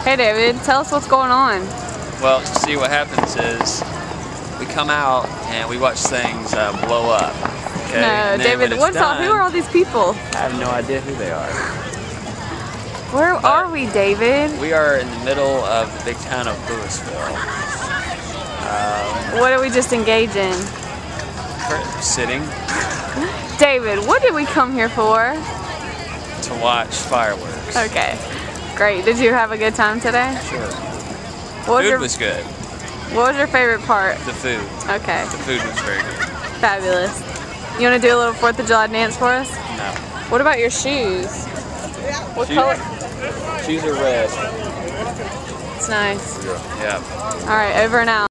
Hey David, tell us what's going on. Well, see, what happens is we come out and we watch things blow up. Okay? No, David, who are all these people? I have no idea who they are. Where are we, David? We are in the middle of the big town of Louisville. What did we just engage in? Sitting. David, what did we come here for? To watch fireworks. Okay, great. Did you have a good time today? Sure. Food was good. What was your favorite part? The food. Okay. The food was very good. Fabulous. You want to do a little 4th of July dance for us? No. What about your shoes? What color? Shoes are red. It's nice. Yeah. All right, over and out.